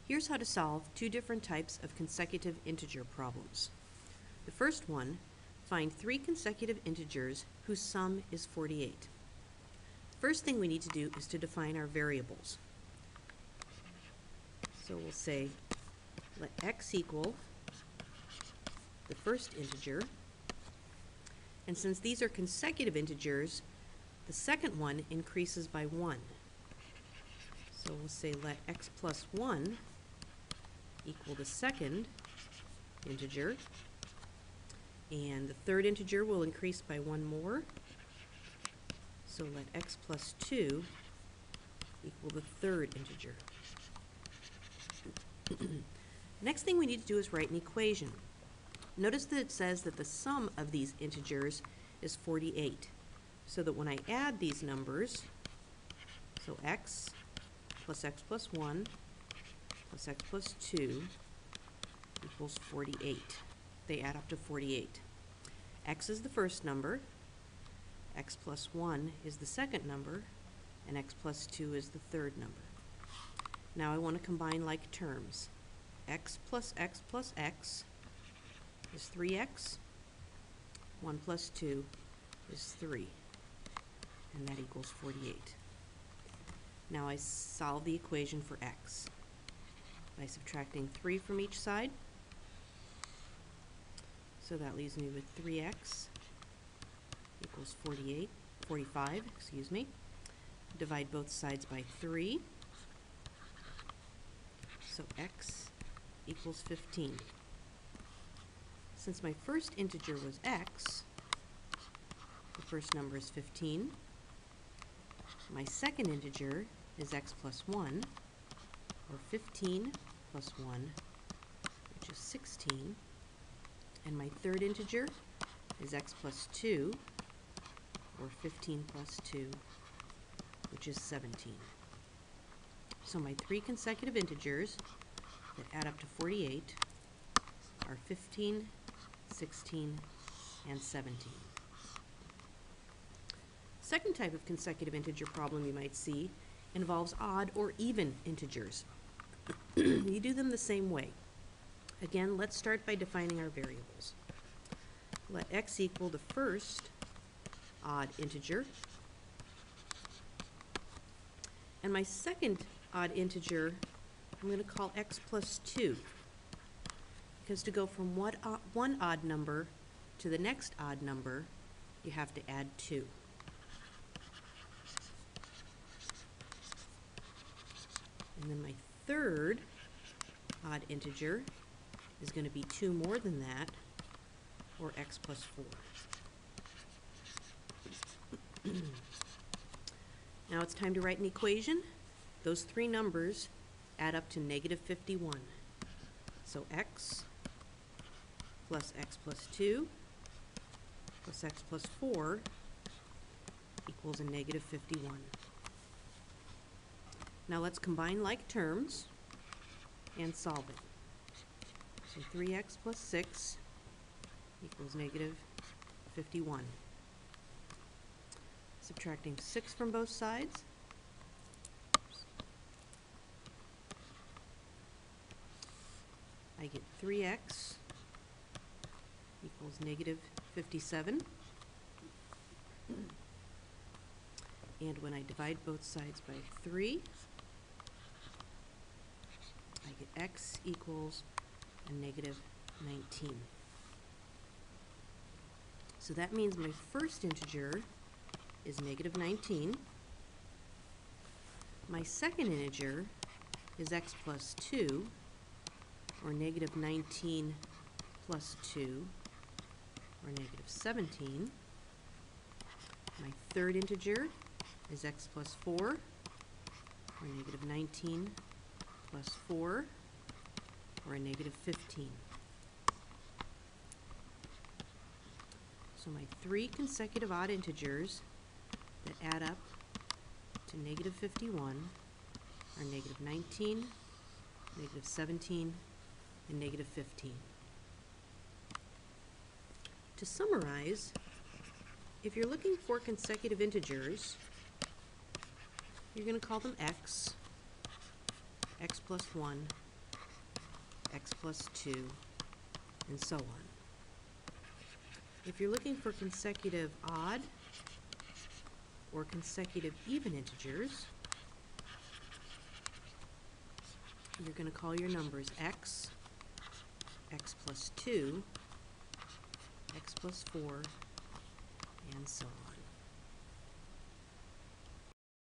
Here's how to solve two different types of consecutive integer problems. The first one, find three consecutive integers whose sum is 48. First thing we need to do is to define our variables. So we'll say, let x equal the first integer, and since these are consecutive integers, the second one increases by 1. So we'll say let x plus 1 equal the second integer, and the third integer will increase by 1 more. So let x plus 2 equal the third integer. Next thing we need to do is write an equation. Notice that it says that the sum of these integers is 48, so that when I add these numbers, so x plus 1 plus x plus 2 equals 48. They add up to 48. X is the first number, x plus 1 is the second number, and x plus 2 is the third number. Now I want to combine like terms. X plus x plus x is 3x. 1 plus 2 is 3. And that equals 48. Now I solve the equation for x by subtracting 3 from each side. So that leaves me with 3x equals 45, excuse me. Divide both sides by 3. So x equals 15. Since my first integer was x, the first number is 15. My second integer is x plus 1, or 15 plus 1, which is 16. And my third integer is x plus 2, or 15 plus 2, which is 17. So my three consecutive integers that add up to 48 are 15, 16, and 17. Second type of consecutive integer problem you might see involves odd or even integers. You do them the same way. Again, let's start by defining our variables. Let x equal the first odd integer, and my second odd integer I'm going to call x plus 2, because to go from one odd number to the next odd number, you have to add 2. And then my third odd integer is going to be 2 more than that, or x plus 4. Now it's time to write an equation. Those three numbers add up to negative 51. So x plus x plus 2 plus x plus 4 equals a negative 51. Now let's combine like terms and solve it. So 3x plus 6 equals negative 51. Subtracting 6 from both sides, I get 3x equals negative 57. And when I divide both sides by 3, I get x equals a negative 19. So that means my first integer is negative 19. My second integer is x plus 2, or negative 19 plus 2, or negative 17. My third integer is x plus 4, or negative 19 plus 4, or a negative 15. So my three consecutive odd integers that add up to negative 51 are negative 19, negative 17, and negative 15. To summarize, if you're looking for consecutive integers, you're going to call them x plus 1, x plus 2, and so on. If you're looking for consecutive odd or consecutive even integers, you're going to call your numbers x, x plus 2, x plus 4, and so on.